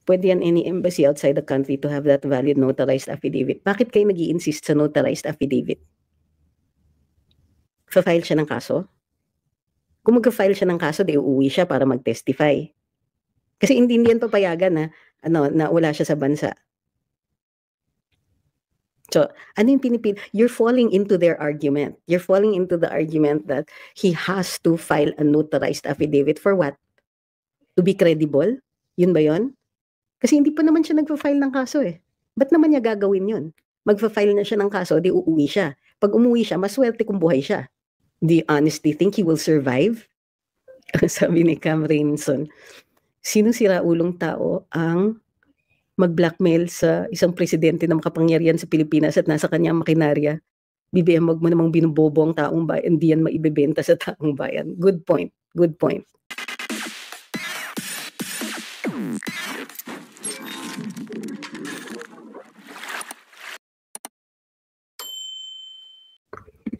Pwede yan any embassy outside the country to have that valid notarized affidavit. Bakit kayo nag-i-insist sa notarized affidavit? Fa-file siya ng kaso? Kung mag-file siya ng kaso, di uuwi siya para mag-testify. Kasi hindi yan papayagan na wala siya sa bansa. So, ano yung pinipil? You're falling into their argument. You're falling into the argument that he has to file a notarized affidavit for what? To be credible? Yun ba yun? Kasi hindi pa naman siya nagpa-file ng kaso eh. Ba't naman niya gagawin yun? Magpa-file na siya ng kaso, di uuwi siya. Pag umuwi siya, maswerte kung buhay siya. Do you honestly think he will survive? Sabi ni Cam Rainson, sino siraulong tao ang mag-blackmail sa isang presidente na makapangyarihan sa Pilipinas at nasa kanyang makinarya? BBM, wag mo namang binubobo ang taong bayan, hindi yan maibebenta sa taong bayan. Good point. Good point.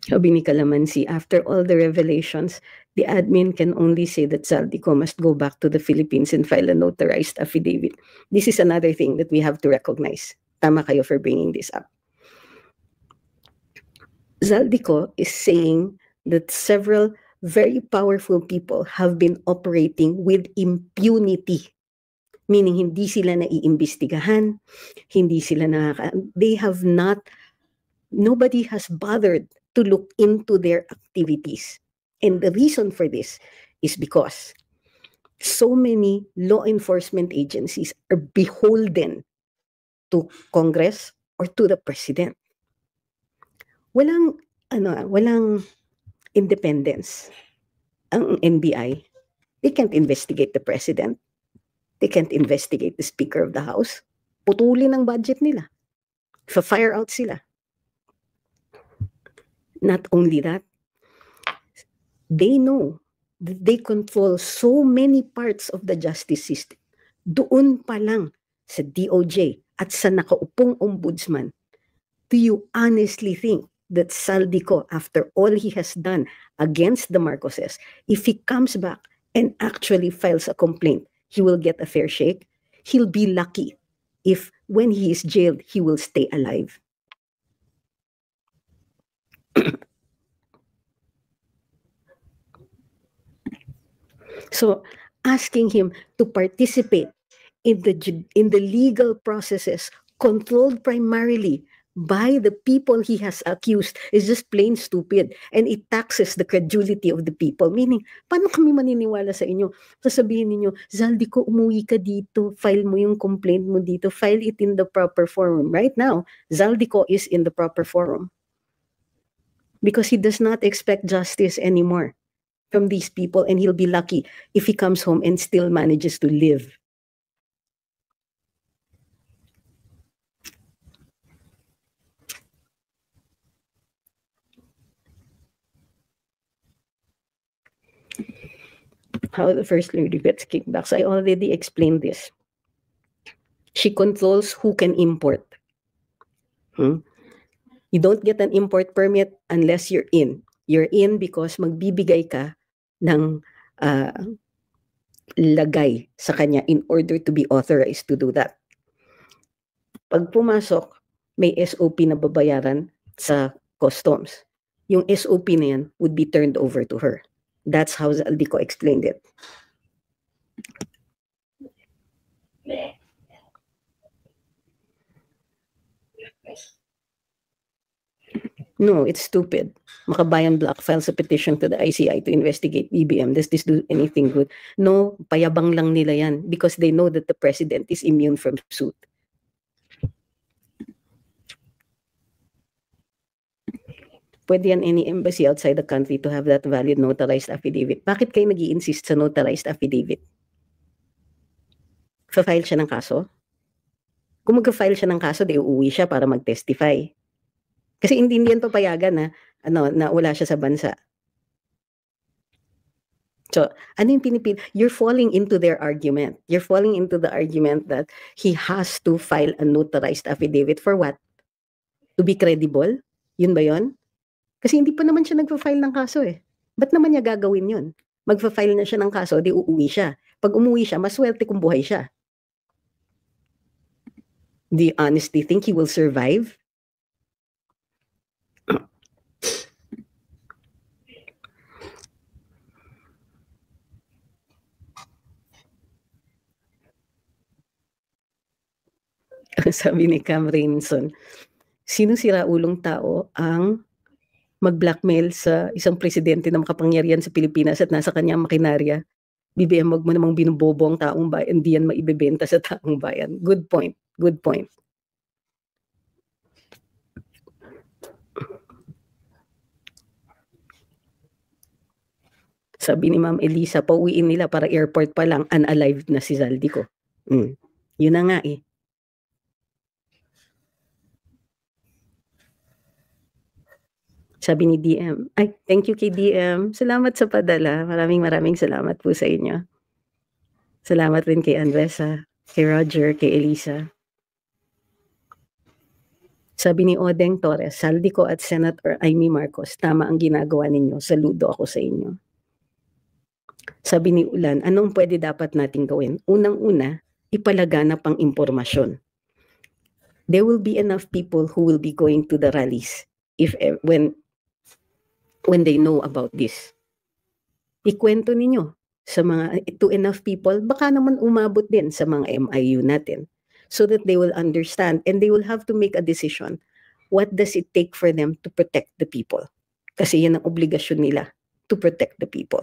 Sabi ni Calamansi, after all the revelations, the admin can only say that Zaldico must go back to the Philippines and file a notarized affidavit. This is another thing that we have to recognize. Tama kayo for bringing this up. Zaldico is saying that several very powerful people have been operating with impunity. Meaning, hindi sila naiimbestigahan, hindi sila they have not, nobody has bothered to look into their activities. And the reason for this is because so many law enforcement agencies are beholden to Congress or to the President. Walang independence ang NBI. They can't investigate the President. They can't investigate the Speaker of the House. Putulin ang budget nila. Fa-fire out sila. Not only that, they know that they control so many parts of the justice system. Doon pa lang sa DOJ at sa nakaupong ombudsman, do you honestly think that Zaldico, after all he has done against the Marcoses, if he comes back and actually files a complaint, he will get a fair shake? He'll be lucky if when he is jailed, he will stay alive. So asking him to participate in the legal processes controlled primarily by the people he has accused is just plain stupid, and it taxes the credulity of the people. Meaning, paano kami maniniwala sa inyo? Sasabihin ninyo, Zaldico, umuwi ka dito, file mo yung complaint mo dito, file it in the proper forum. Right now, Zaldico is in the proper forum because he does not expect justice anymore from these people, and he'll be lucky if he comes home and still manages to live. How the First Lady gets kickbacks. I already explained this. She controls who can import. You don't get an import permit unless you're in. You're in because magbibigay ka ng lagay sa kanya in order to be authorized to do that. Pag pumasok, may SOP na babayaran sa customs. Yung SOP na yan would be turned over to her. That's how Zaldico explained it. No, it's stupid. Makabayan Black files a petition to the ICI to investigate BBM. Does this do anything good? No, payabang lang nila yan because they know that the president is immune from suit. Pwede yan any embassy outside the country to have that valid notarized affidavit. Bakit kayo nag-i-insist sa notarized affidavit? Fa-file siya ng kaso? Kung mag-file siya ng kaso, di uuwi siya para mag-testify. Kasi hindi yan papayagan na wala siya sa bansa. So, ano yung pinipil? You're falling into their argument. You're falling into the argument that he has to file a notarized affidavit for what? To be credible? Yun ba yun? Kasi hindi pa naman siya nagpa-file ng kaso eh. Ba't naman niya gagawin yun? Magpa-file na siya ng kaso, di uuwi siya. Pag umuwi siya, maswerte kung buhay siya. Do you honestly think he will survive? Sabi ni Cam Rainson, sinong siraulong tao ang mag-blackmail sa isang presidente na makapangyarihan sa Pilipinas at nasa kanyang makinarya? BBM, wag mo namang binubobo ang taong bayan, hindi yan maibebenta sa taong bayan. Good point. Good point. Sabi ni Ma'am Elisa, pauwiin nila para airport pa lang, unalive na si Zaldico. Yun na nga eh. Sabi ni DM, ay, thank you kay DM. Salamat sa padala. Maraming salamat po sa inyo. Salamat rin kay Andresa, kay Roger, kay Elisa. Sabi ni Odeng Torres, Zaldico at Senator Amy Marcos, tama ang ginagawa ninyo. Saludo ako sa inyo. Sabi ni Ulan, anong pwede dapat nating gawin? Unang-una, ipalaganap ang impormasyon. There will be enough people who will be going to the rallies when they know about this. Ikwento ninyo sa to enough people, baka naman umabot din sa mga MIU natin, so that they will understand and they will have to make a decision. What does it take for them to protect the people? Kasi yan ang obligasyon nila, to protect the people.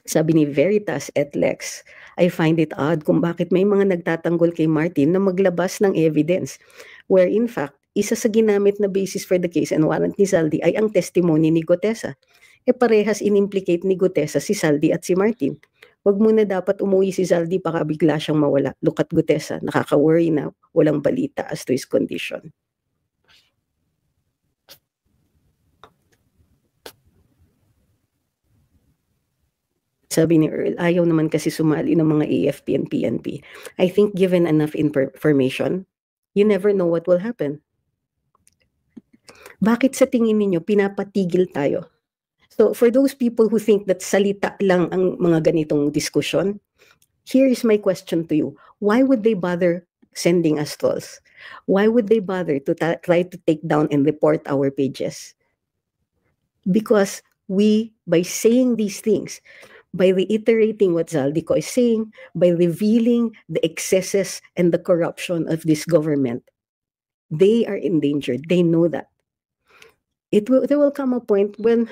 Sabi ni Veritas et Lex, I find it odd kung bakit may mga nagtatanggol kay Martin na maglabas ng evidence, where in fact, isa sa ginamit na basis for the case and warrant ni Zaldi ay ang testimony ni Gutesa. Parehas in-implicate ni Gutesa si Zaldi at si Martin. Wag muna dapat umuwi si Zaldi, baka bigla siyang mawala. Look at Gutesa, nakaka-worry na walang balita as to his condition. Sabi ni Earl, ayaw naman kasi sumali ng mga AFP and PNP. I think given enough information, you never know what will happen. Bakit sa tingin ninyo pinapatigil tayo? So for those people who think that salita lang ang mga ganitong diskusyon, here is my question to you. Why would they bother sending us trolls? Why would they bother to try to take down and report our pages? Because we, by saying these things, by reiterating what Zaldico is saying, by revealing the excesses and the corruption of this government, they are endangered. They know that. There will come a point when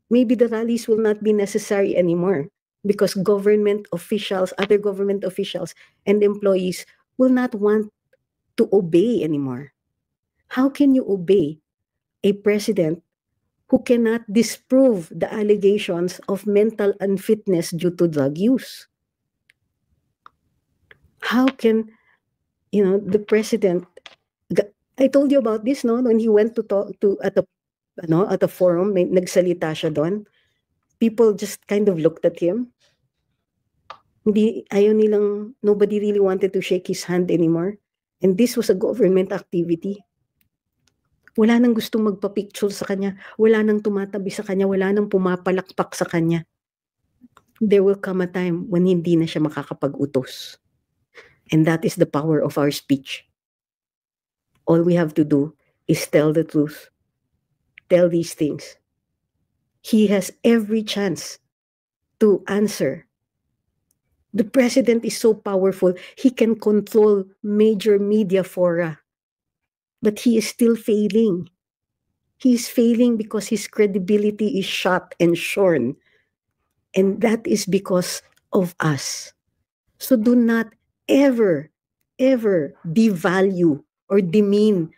maybe the rallies will not be necessary anymore because government officials, other government officials and employees will not want to obey anymore. How can you obey a president who cannot disprove the allegations of mental unfitness due to drug use? How can, the president, I told you about this, no? When he went to talk at a forum, nagsalita siya doon. People just kind of looked at him. Nobody really wanted to shake his hand anymore. And this was a government activity. Wala nang gustong magpa-picture sa kanya. Wala nang tumatabi sa kanya. Wala nang pumapalakpak sa kanya. There will come a time when hindi na siya makakapag-utos. And that is the power of our speech. All we have to do is tell the truth. Tell these things. He has every chance to answer. The president is so powerful, he can control major media fora. But he is still failing. He is failing because his credibility is shot and shorn. And that is because of us. So do not ever devalue or demean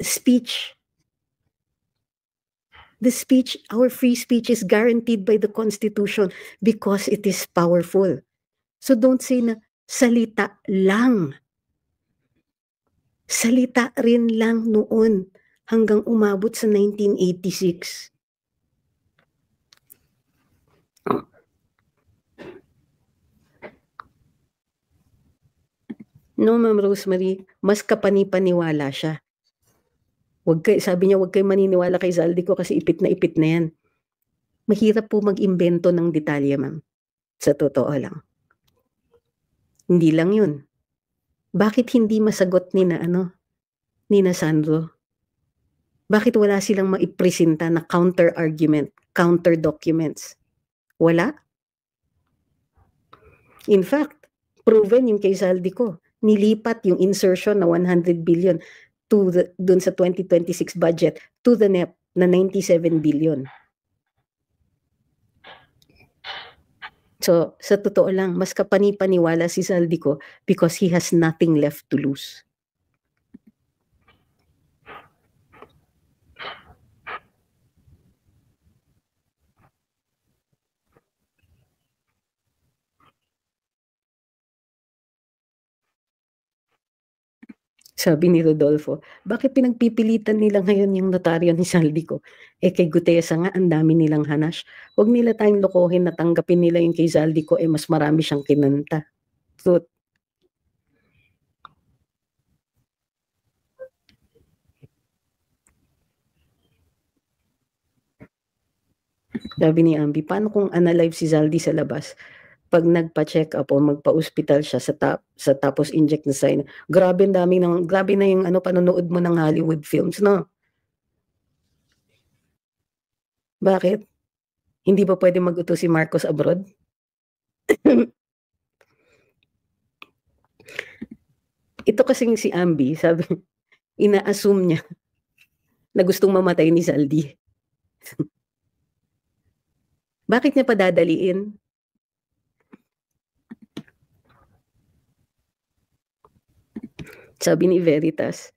speech. The speech, our free speech is guaranteed by the Constitution because it is powerful. So don't say na salita lang. Salita rin lang noon hanggang umabot sa 1986. No, Ma'am Rosemary, mas kapani-paniwala siya. Sabi niya, wag kayo maniniwala kay Zaldico kasi ipit na yan. Mahirap po mag-imbento ng detalye, ma'am. Sa totoo lang. Hindi lang yun. Bakit hindi masagot ni na Sandro? Bakit wala silang maipresenta na counter argument, counter documents? Wala. In fact, proven yung kay Zaldico. Nilipat yung insertion na 100 billion dun sa 2026 budget to the NEP na 97 billion. So, sa totoo lang, mas kapani-paniwala si Zaldico because he has nothing left to lose. Sabi ni Rodolfo, bakit pinagpipilitan nila ngayon yung notaryo ni Zaldico? Kay Gutesa nga, ang dami nilang hanash. Huwag nila tayong lokohin na tanggapin nila yung kay Zaldico, mas marami siyang kinanta. So, sabi ni Ambi, paano kung unalive si Zaldi sa labas? Pag nagpa-check up o magpa-hospital siya sa tapos inject na sign, grabe na yung panonood mo ng Hollywood films, no? Bakit? Hindi ba pwede mag-utos si Marcos abroad? Ito kasing si Ambi, sabi, ina-assume niya na gustong mamatay ni Zaldi. Bakit niya padadaliin? Sabi ni Veritas,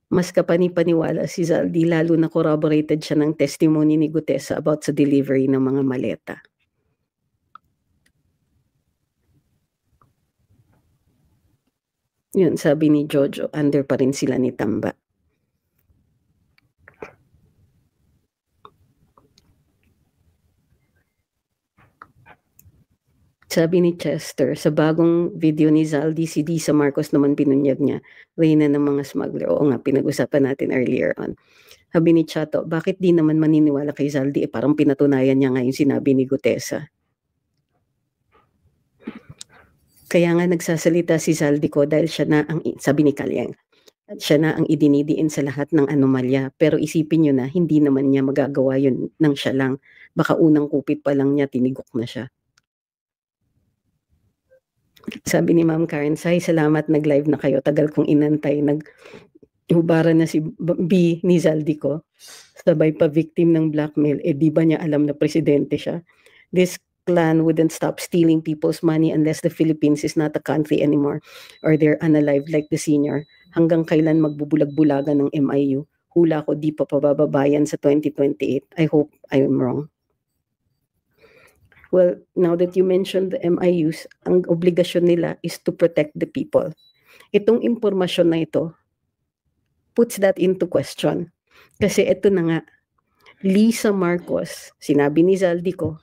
mas kapani-paniwala si Zaldi lalo na corroborated siya ng testimony ni Gutesa about sa delivery ng mga maleta. Yun, sabi ni Jojo, under pa rin sila ni Tamba. Sabi ni Chester, sa bagong video ni Zaldi, si Disa Marcos naman pinunyag niya, reyna ng mga smuggler. Oo nga, pinag-usapan natin earlier on. Sabi ni Chato, bakit di naman maniniwala kay Zaldi? Parang pinatunayan niya nga yung sinabi ni Gutesa. Kaya nga nagsasalita si Zaldico dahil siya na ang, sabi ni Kalyang, siya na ang idinidiin sa lahat ng anomalya. Pero isipin nyo na, hindi naman niya magagawa yun nang siya lang. Baka unang kupit pa lang niya, tinigok na siya. Sabi ni Ma'am Karen, Say, salamat, nag-live na kayo. Tagal kong inantay. Nag-hubaran na si B ni Zaldico. Sabay pa victim ng blackmail. Di ba niya alam na presidente siya? This clan wouldn't stop stealing people's money unless the Philippines is not a country anymore or they're unalive like the senior. Hanggang kailan magbubulag-bulagan ng MIU? Hula ko di pa pabababayan sa 2028. I hope I'm wrong. Well, now that you mentioned the MIUs, ang obligasyon nila is to protect the people. Itong impormasyon na ito puts that into question. Kasi ito na nga, Lisa Marcos, sinabi ni Zaldico,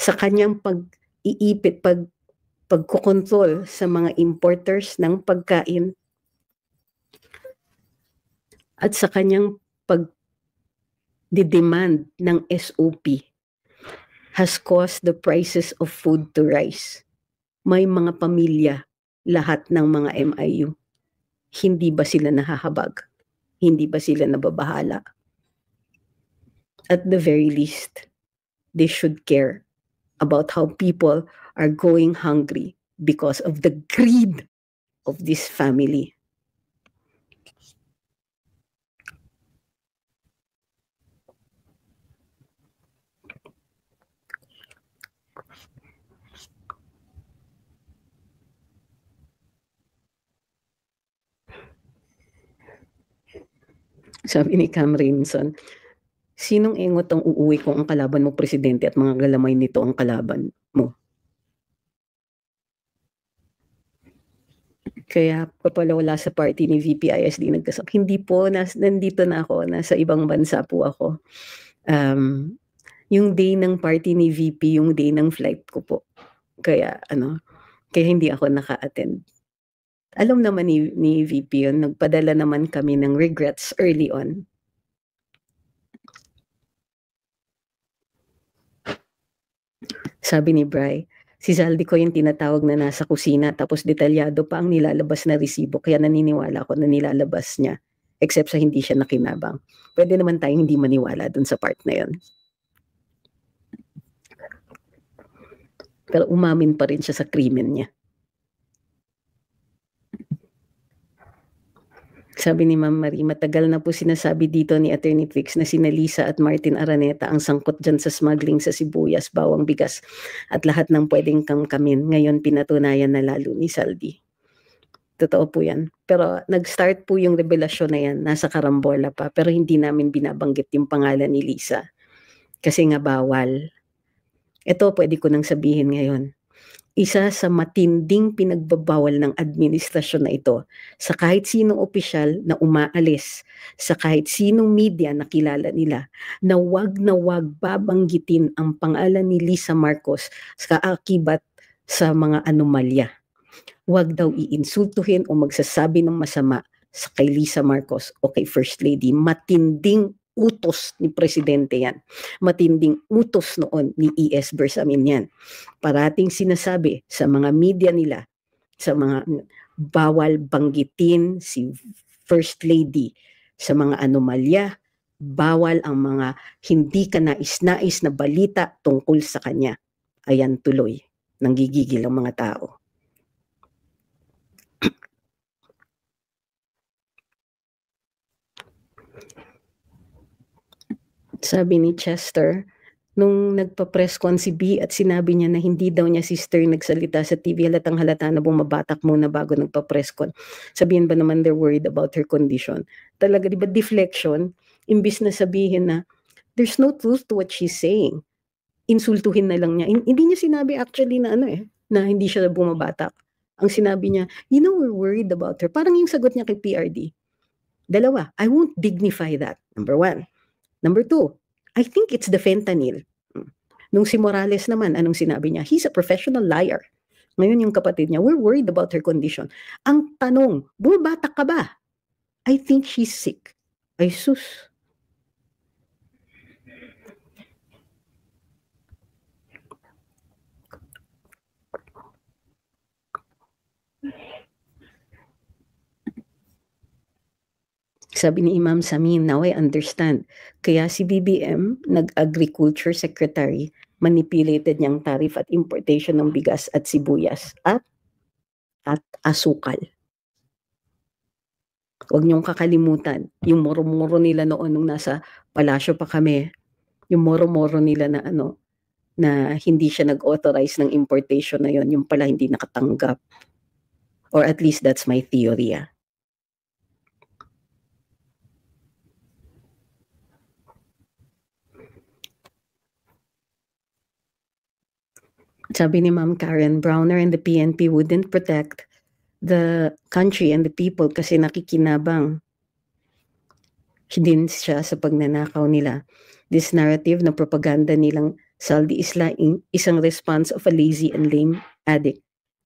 sa kanyang pag-iipit, pagkokontrol sa mga importers ng pagkain at sa kanyang pag-demand ng SOP has caused the prices of food to rise. May mga pamilya, lahat ng mga MIU. Hindi ba sila nahahabag? Hindi ba sila nababahala? At the very least, they should care about how people are going hungry because of the greed of this family. Sabi ni Cam Rinson, sinong engot ang uuwi kung ang kalaban mo presidente at mga galamay nito ang kalaban mo? Kaya pala wala sa party ni VP ISD nagkasap. Hindi po, nandito na ako, nasa ibang bansa po ako. Yung day ng party ni VP, yung day ng flight ko po. Kaya hindi ako naka-attend. Alam naman ni VP yun, nagpadala naman kami ng regrets early on. Sabi ni Bri, Si Zaldi ko yung tinatawag na nasa kusina tapos detalyado pa ang nilalabas na resibo kaya naniniwala ako na nilalabas niya except sa hindi siya nakinabang. Pwede naman tayong hindi maniwala dun sa part na yun. Pero umamin pa rin siya sa krimen niya. Sabi ni Ma'am Marie, matagal na po sinasabi dito ni Attorney Trix na sina Lisa at Martin Araneta ang sangkot dyan sa smuggling sa sibuyas, bawang bigas at lahat ng pwedeng kamkamin. Ngayon pinatunayan na lalo ni Saldi. Totoo po yan. Pero nag-start po yung revelasyon na yan, nasa karambola pa, pero hindi namin binabanggit yung pangalan ni Lisa. Kasi nga bawal. Ito pwede ko nang sabihin ngayon. Isa sa matinding pinagbabawal ng administrasyon na ito sa kahit sinong opisyal na umaalis, sa kahit sinong media na kilala nila, na wag babanggitin ang pangalan ni Lisa Marcos sa kaakibat sa mga anomalya. Wag daw iinsultuhin o magsasabi ng masama sa kay Lisa Marcos o kay First Lady. Matinding utos ni Presidente yan. Matinding utos noon ni E.S. Bersamin yan. Parating sinasabi sa mga media nila, sa mga bawal banggitin si First Lady sa mga anomalya, bawal ang mga hindi kanais-nais na balita tungkol sa kanya. Ayan tuloy, nanggigigil ang mga tao. Sabi ni Chester, nung nagpa-press con si B at sinabi niya na hindi daw niya sister nagsalita sa TV, halatang halata na bumabatak muna bago nagpa-press con. Sabihin ba naman they're worried about her condition? Talaga, di ba deflection? Imbis na sabihin na there's no truth to what she's saying. Insultuhin na lang niya. Hindi niya sinabi actually na na hindi siya bumabatak. Ang sinabi niya, we're worried about her. Parang yung sagot niya kay PRD. Dalawa, I won't dignify that. Number one. Number two, I think it's the fentanyl. Nung si Morales naman, anong sinabi niya? He's a professional liar. Ngayon yung kapatid niya, we're worried about her condition. Ang tanong, bumabatak ka ba? I think she's sick. Ay sus. Sabi ni Imam Samin, now I understand. Kaya si BBM, nag-agriculture secretary, manipulated niyang tariff at importation ng bigas at sibuyas at asukal. Huwag niyong kakalimutan, yung moro-moro nila noon nung nasa palasyo pa kami, yung moro-moro nila na na hindi siya nag-authorize ng importation na yon, yung pala hindi nakatanggap. Or at least that's my theory. Sabi ni Ma'am Karen, Browner and the PNP wouldn't protect the country and the people kasi nakikinabang din siya sa pagnanakaw nila. This narrative na propaganda nilang Saldi Isla isang response of a lazy and lame addict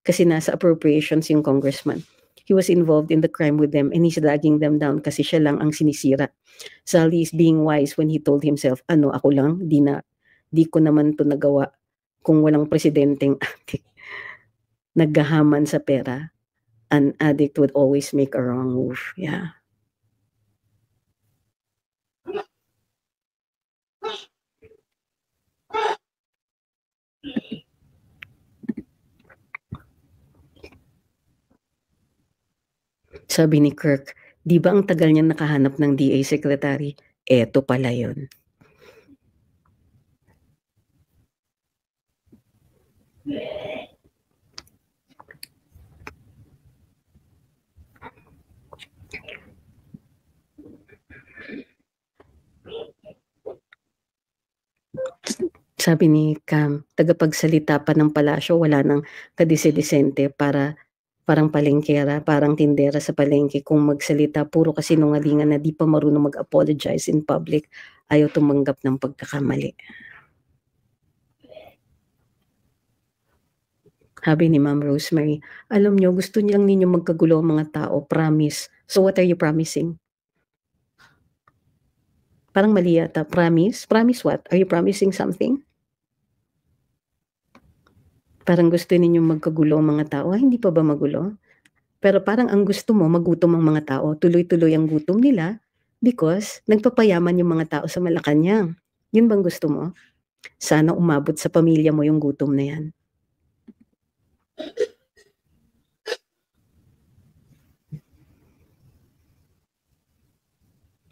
kasi nasa appropriations yung congressman. He was involved in the crime with them and he's dragging them down kasi siya lang ang sinisira. Saldi is being wise when he told himself, ako lang, di ko naman to nagawa kung walang presidenteng addict. Naggahaman sa pera, an addict would always make a wrong move. Yeah. Sabi ni Kirk, di ba ang tagal niya nakahanap ng DA secretary? Eto pala yun. Sabi ni Cam, tagapagsalita pa ng palasyo, wala nang kadise-disente para parang palengkera, parang tindera sa palengke. Kung magsalita, puro kasinungalingan na di pa marunong mag-apologize in public, ayaw tumanggap ng pagkakamali. Sabi ni Ma'am Rosemary, alam nyo, gusto nilang ninyo magkagulo ang mga tao, promise. So what are you promising? Parang mali yata, promise? Promise what? Are you promising something? Parang gusto ninyong magkagulo ang mga tao. Hindi pa ba magulo? Pero parang ang gusto mo magutom ang mga tao, tuloy-tuloy ang gutom nila because nagpapayaman yung mga tao sa Malacanang. Yun bang gusto mo? Sana umabot sa pamilya mo yung gutom na yan.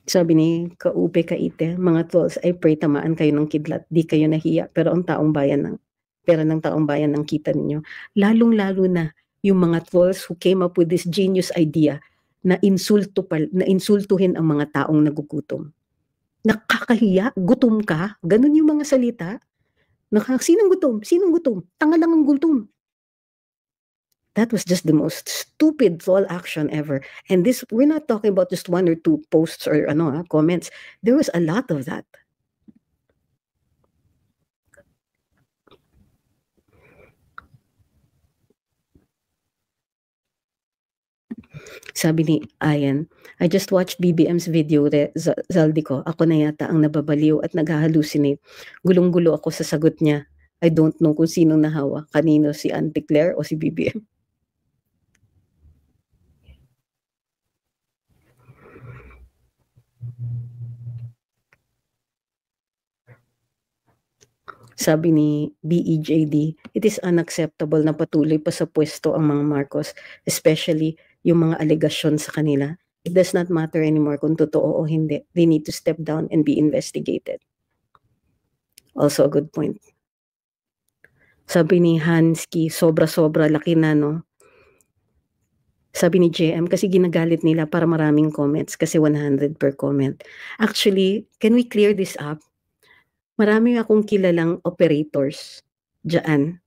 Sabi ni Kaupe Kaite, mga trolls, I pray tamaan kayo ng kidlat, di kayo nahiya, pero ang taong bayan ng pera ng taong bayan ng kita ninyo. Lalong-lalo na yung mga trolls who came up with this genius idea na insultuhin ang mga taong nagugutom. Nakakahiya, gutom ka, ganun yung mga salita. Sinong gutom? Sinong gutom? Tanga lang ang gutom. That was just the most stupid troll action ever. And this, we're not talking about just one or two posts or comments. There was a lot of that. Sabi ni Ayan, I just watched BBM's video, Zaldico. Ako na yata ang nababaliw at nag-hallucinate. Gulong-gulo ako sa sagot niya. I don't know kung sinong nahawa. Kanino, si Auntie Claire o si BBM. Sabi ni BEJD, it is unacceptable na patuloy pa sa pwesto ang mga Marcos, especially yung mga alegasyon sa kanila. It does not matter anymore kung totoo o hindi. They need to step down and be investigated. Also a good point. Sabi ni Hansky, sobra-sobra laki na, no? Sabi ni JM, kasi ginagalit nila para maraming comments kasi 100 per comment. Actually, can we clear this up? Marami akong kilalang operators dyan,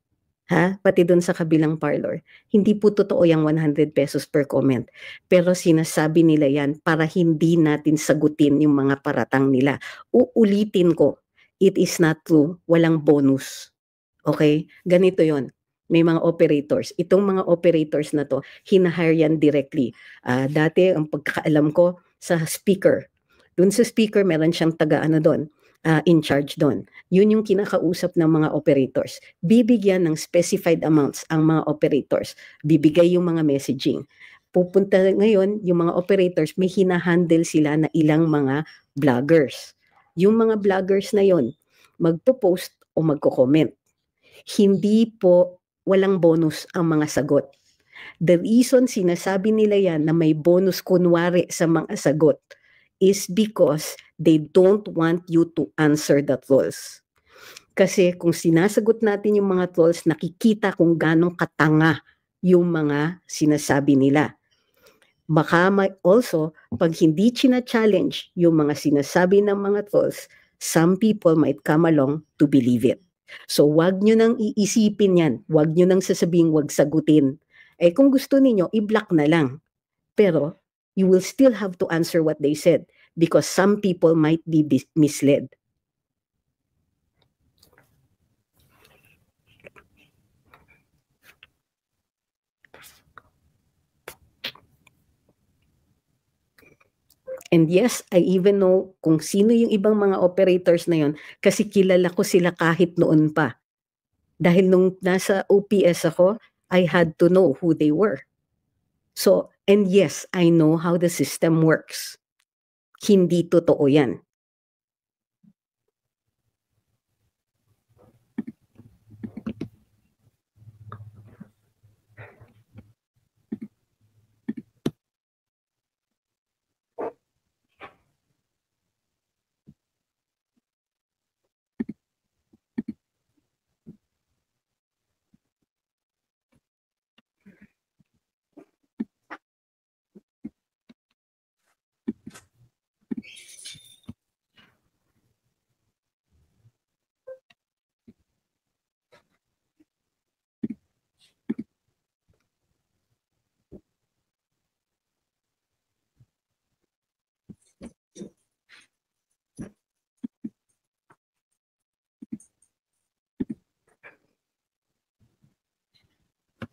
ha? Pati doon sa kabilang parlor. Hindi po totoo yung 100 pesos per comment. Pero sinasabi nila yan para hindi natin sagutin yung mga paratang nila. Uulitin ko, it is not true. Walang bonus. Okay? Ganito yon. May mga operators. Itong mga operators na to, hinahire yan directly. Dati, ang pagkakaalam ko, sa speaker. Doon sa speaker, meron siyang taga-ano doon, in charge doon. Yun yung kinakausap ng mga operators. Bibigyan ng specified amounts ang mga operators. Bibigay yung mga messaging. Pupunta ngayon, yung mga operators, may hinahandle sila na ilang mga vloggers. Yung mga vloggers na yon, magpo-post o magko-comment. Hindi po walang bonus ang mga sagot. The reason sinasabi nila yan na may bonus kunwari sa mga sagot is because they don't want you to answer the trolls. Kasi kung sinasagot natin yung mga trolls, nakikita kung ganong katanga yung mga sinasabi nila. Baka also, pag hindi china-challenge yung mga sinasabi ng mga trolls, some people might come along to believe it. So wag nyo nang iisipin yan. Wag nyo nang sasabing wag sagutin. Eh kung gusto niyo i-block na lang. Pero you will still have to answer what they said because some people might be misled. And yes, I even know kung sino yung ibang mga operators na yon kasi kilala ko sila kahit noon pa. Dahil nung nasa OPS ako, I had to know who they were. So, and yes, I know how the system works. Hindi totoo yan.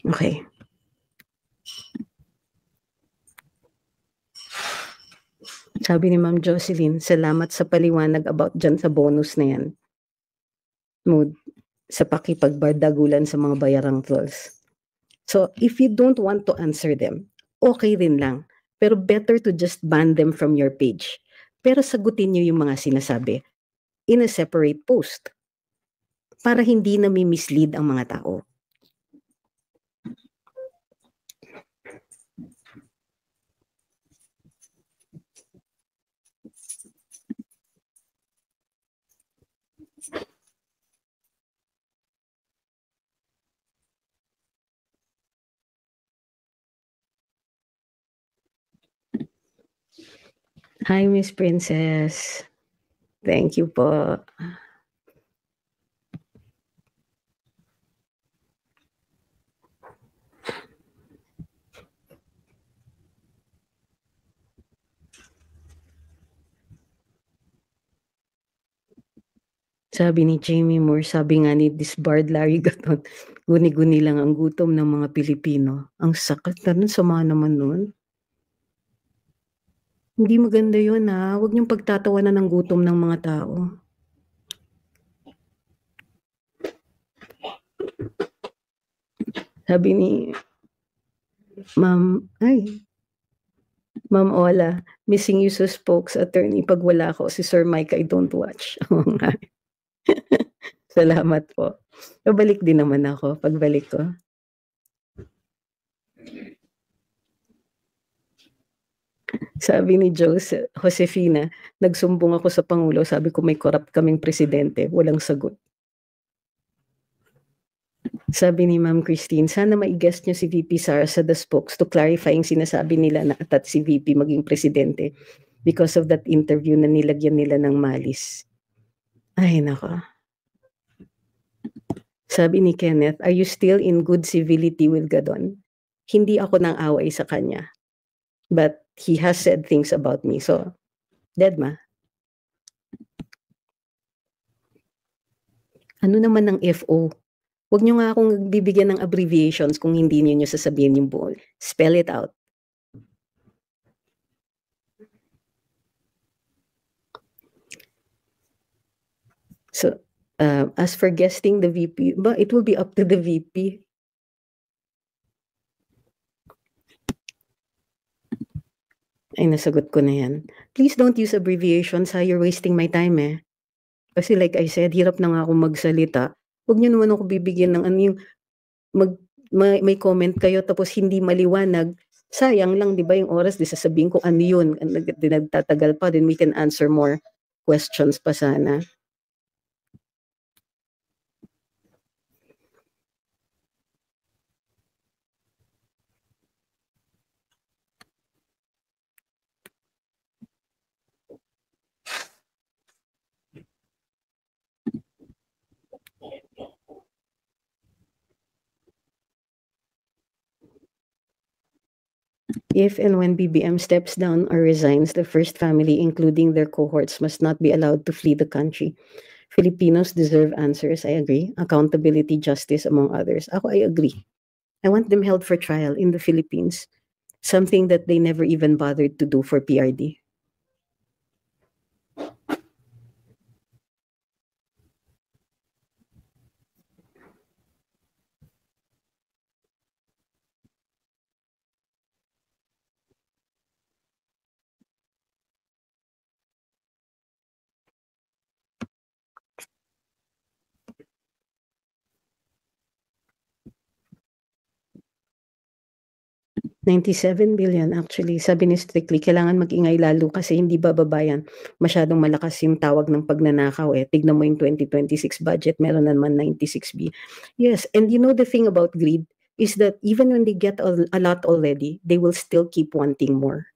Okay. Sabi ni Ma'am Jocelyn, salamat sa paliwanag about dyan sa bonus na yan. Mood. sa pakipagbardagulan sa mga bayarang trolls. So, if you don't want to answer them, okay rin lang. Pero better to just ban them from your page. Pero sagutin nyo yung mga sinasabi in a separate post para hindi na mislead ang mga tao. Hi, Miss Princess. Thank you po. Sabi ni Jamie Moore, sabi nga ni disbarred Larry Gaton, guni-guni lang ang gutom ng mga Pilipino. Ang sakit na nun, sama naman nun. Hindi maganda yun ha. Huwag niyong pagtatawanan ng gutom ng mga tao. Sabi ni Ma'am Ola, missing you sa spokes attorney. Pag wala ko, si Sir Mike, I don't watch. Oo nga. Salamat po. Babalik din naman ako pagbalik ko. Sabi ni Josefina, nagsumbong ako sa Pangulo, sabi ko may corrupt kaming presidente, walang sagot. Sabi ni Ma'am Christine, sana mai-guest niyo si VP Sara sa The Spokes to clarify yung sinasabi nila na atat si VP maging presidente because of that interview na nilagyan nila ng malis. Ay, nako. Sabi ni Kenneth, are you still in good civility with Gadon? Hindi ako nang away sa kanya. But he has said things about me. So, Dedma. Ano naman ng FO? Huwag nyo nga akong bibigyan ng abbreviations kung hindi niyo sasabihin yung buo. Spell it out. So, as for guesting the VP, it will be up to the VP. Ay, nasagot ko na yan. Please don't use abbreviations ha, you're wasting my time eh. Kasi like I said, hirap na nga akong magsalita. Huwag niyo naman ako bibigyan ng ano yung may comment kayo tapos hindi maliwanag. Sayang lang, di ba, yung oras, di sasabihin ko ano yun. Nagtatagal pa, then we can answer more questions pa sana. If and when BBM steps down or resigns, the first family, including their cohorts, must not be allowed to flee the country. Filipinos deserve answers. I agree. Accountability, justice, among others. Ako, I agree. I want them held for trial in the Philippines. Something that they never even bothered to do for PRD. $97 billion actually. Sabi ni Strictly, kailangan mag-ingay lalo kasi hindi bababayan. Masyadong malakas yung tawag ng pagnanakaw eh. Tignan mo yung 2026 budget, meron naman 96B. Yes, and you know the thing about greed is that even when they get a lot already, they will still keep wanting more.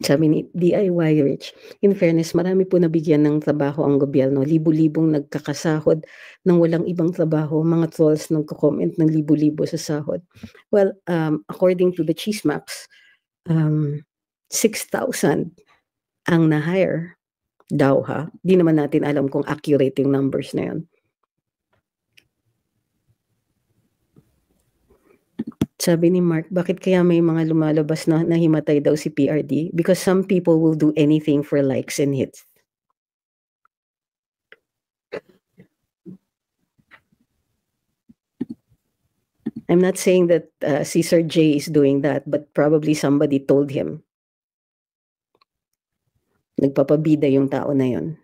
Sabi ni DIY Rich, in fairness, marami po nabigyan ng trabaho ang gobyerno. Libu-libong nagkakasahod ng walang ibang trabaho. Mga trolls nagko-comment ng libu-libo sa sahod. Well, according to the Chismax, 6,000 ang na-hire daw ha. Di naman natin alam kung accurate yung numbers na yun. Sabi ni Mark, bakit kaya may mga lumalabas na nahimatay daw si PRD? Because some people will do anything for likes and hits. I'm not saying that si Sir J is doing that, but probably somebody told him. Nagpapabida yung tao na yon.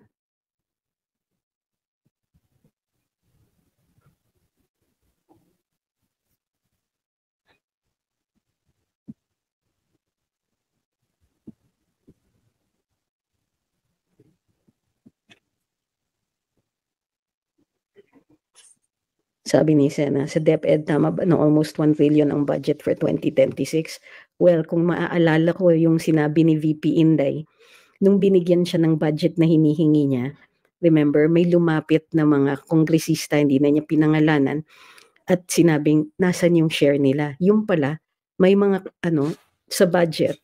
Sabi ni Sena, sa DepEd tama ba na almost 1 trillion ang budget for 2026? Well, kung maaalala ko yung sinabi ni VP Inday, nung binigyan siya ng budget na hinihingi niya, remember, may lumapit na mga kongresista, hindi na niya pinangalanan, at sinabing, nasan yung share nila? Yung pala, may mga, sa budget,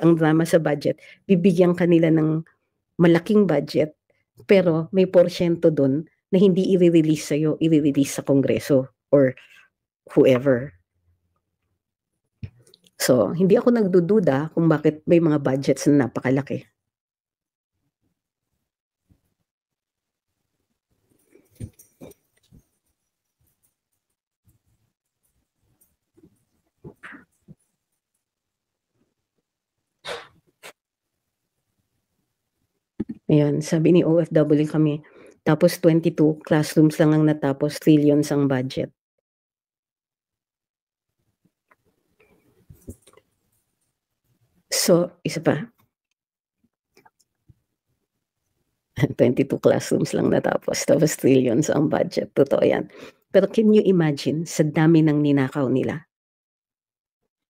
ang drama sa budget, bibigyan kanila ng malaking budget, pero may porsyento doon na hindi i-release sa'yo, i-release sa Kongreso or whoever. So, hindi ako nagdududa kung bakit may mga budgets na napakalaki. Ayan, sabi ni OFW kami, tapos 22 classrooms lang ang natapos, trillions ang budget. So, isa pa. 22 classrooms lang natapos, tapos trillions ang budget. Totoo yan. Pero can you imagine, sa dami ng ninakaw nila,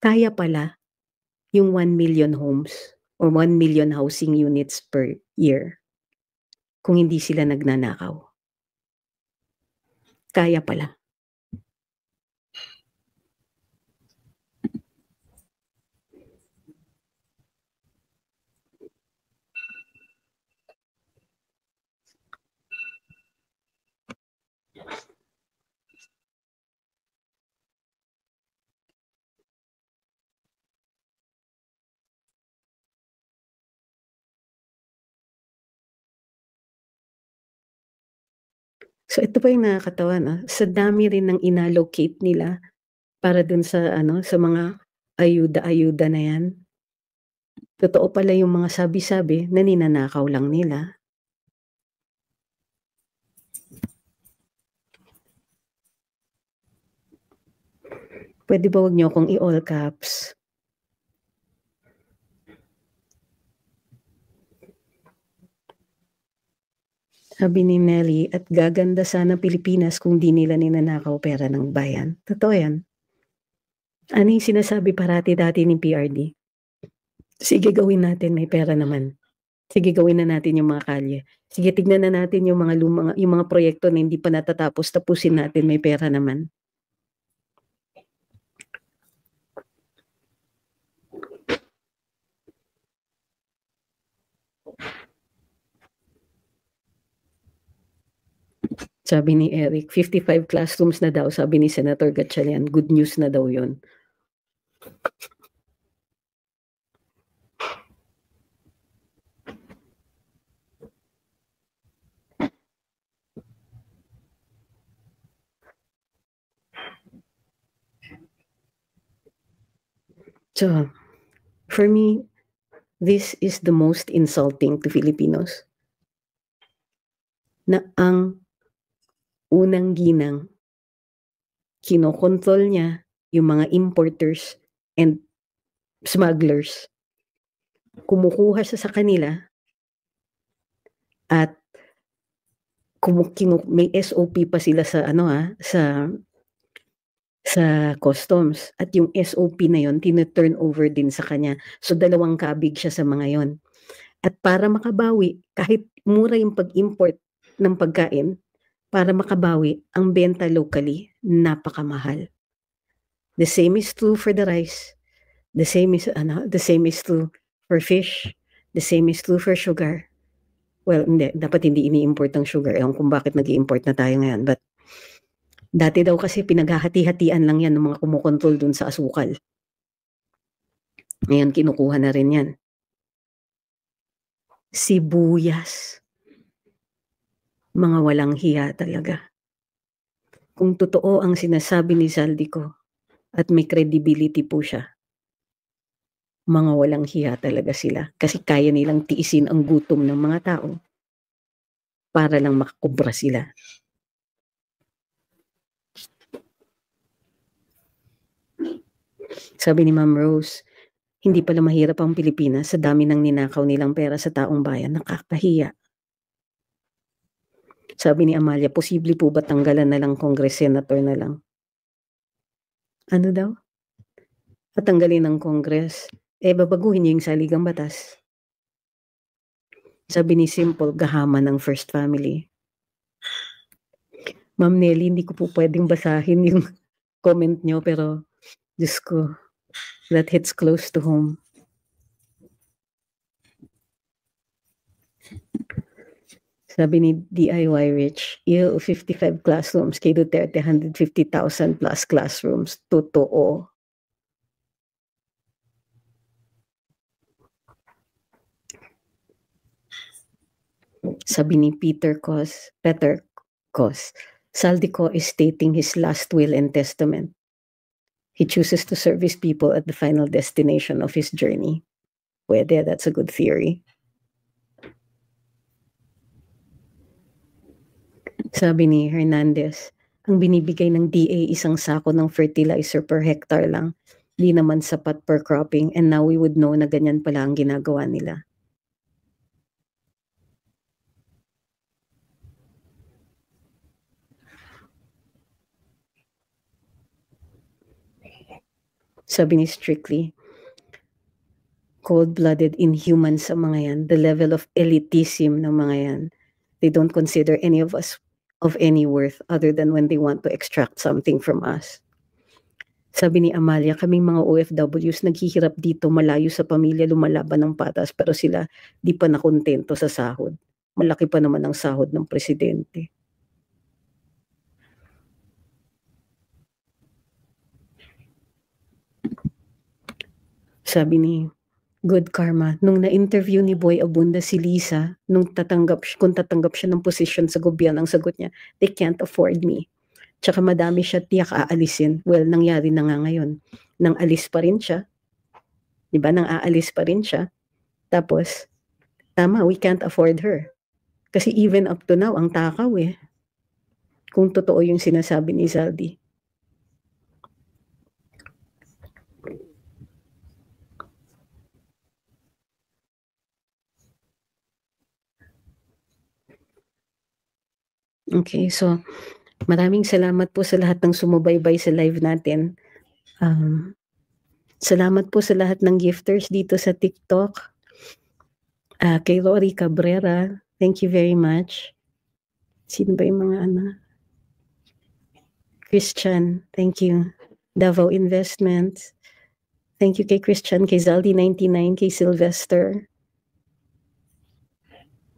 kaya pala yung 1 million homes or 1 million housing units per year kung hindi sila nagnanakaw. Kaya pala. So ito pa yung nakakatawa, no? Sa dami rin ng inallocate nila para dun sa sa mga ayuda-ayuda na yan. Totoo pala yung mga sabi-sabi na ninanakaw lang nila. Pwede ba wag niyo akong i-all caps? Sabi ni Nelly, at gaganda sana Pilipinas kung di nila ninanakaw pera ng bayan. Totoo yan. Ano yung sinasabi parati dati ni PRD? Sige, gawin natin, may pera naman. Sige, gawin na natin yung mga kalye. Sige, tignan na natin yung mga proyekto na hindi pa natatapos, tapusin natin, may pera naman. Sabi ni Eric, 55 classrooms na daw, sabi ni Senator Gatchalian. Good news na daw yun. So, for me, this is the most insulting to Filipinos. Na ang unang ginang, kinokontrol niya yung mga importers and smugglers. Kumukuha siya sa kanila at may SOP pa sila sa sa customs, at yung SOP na yon tine-turn over din sa kanya. So dalawang kabig siya sa mga yon. At para makabawi, kahit mura yung pag-import ng pagkain, para makabawi, ang benta locally napakamahal. The same is true for the rice. The same is true for fish. The same is true for sugar. Well, dapat hindi ini-import ang sugar. Ewan kung bakit nag-i-import na tayo ngayon. But Dati daw kasi pinaghahati-hatian lang yan ng mga kumukontrol dun sa asukal. Ngayon kinukuha na rin yan. Sibuyas. Mga walang hiya talaga. Kung totoo ang sinasabi ni Zaldico at may credibility po siya, mga walang hiya talaga sila kasi kaya nilang tiisin ang gutom ng mga tao para lang makakubra sila. Sabi ni Ma'am Rose, hindi pala mahirap ang Pilipinas sa dami ng ninakaw nilang pera sa taong bayan, nakakahiya. Sabi ni Amalia, posible po ba tanggalan na lang Congress, Senator na lang? Ano daw? Patanggalin ng Congress, babaguhin niyo yung saligang batas. Sabi ni Simple, gahama ng First Family. Ma'am Nelly, hindi ko po pwedeng basahin yung comment nyo, pero Diyos ko, that hits close to home. Sabi ni DIY Rich, 55 classrooms, kay Duterte 150,000 plus classrooms. Totoo. Sabi ni Peter Cos, Zaldico is stating his last will and testament. He chooses to serve his people at the final destination of his journey. Pwede, that's a good theory. Sabi ni Hernandez, ang binibigay ng DA isang sako ng fertilizer per hectare lang. Di naman sapat per cropping, and now we would know na ganyan pala ang ginagawa nila. Sabi ni Strictly, cold-blooded, inhuman sa mga yan. The level of elitism ng mga yan. They don't consider any of us of any worth other than when they want to extract something from us. Sabi ni Amalia, kaming mga OFWs naghihirap dito malayo sa pamilya, lumalaban ng patas, pero sila di pa nakontento sa sahod. Malaki pa naman ang sahod ng presidente. Sabi ni Good Karma, nung na-interview ni Boy Abunda si Lisa, kung tatanggap siya ng posisyon sa gobyerno, ang sagot niya, they can't afford me. Tsaka madami siya tiyak aalisin. Well, nangyari na nga ngayon. Nang alis pa rin siya. Diba? Nang aalis pa rin siya. Tapos, tama, we can't afford her. Kasi even up to now, ang takaw eh. Kung totoo yung sinasabi ni Zaldi. Okay, so maraming salamat po sa lahat ng sumubaybay sa live natin. Salamat po sa lahat ng gifters dito sa TikTok. Kay Rory Cabrera, thank you very much. Sino ba yung mga Christian, thank you. Davao Investments, thank you kay Christian, kay Zaldi99, kay Sylvester,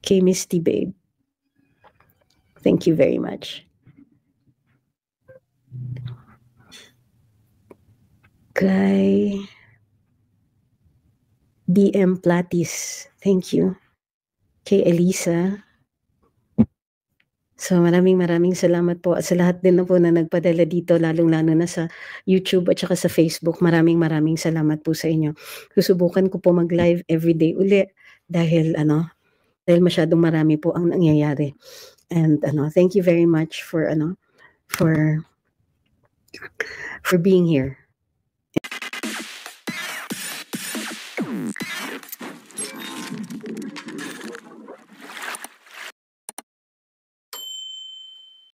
kay Misty Babe. Thank you very much. Kay DM Platis, thank you. Kay Elisa. So maraming salamat po at sa lahat din na po na nagpadala dito, lalong-lalo na sa YouTube at saka sa Facebook. Maraming salamat po sa inyo. Susubukan ko po mag-live everyday uli dahil masyadong marami po ang nangyayari. And thank you very much for being here.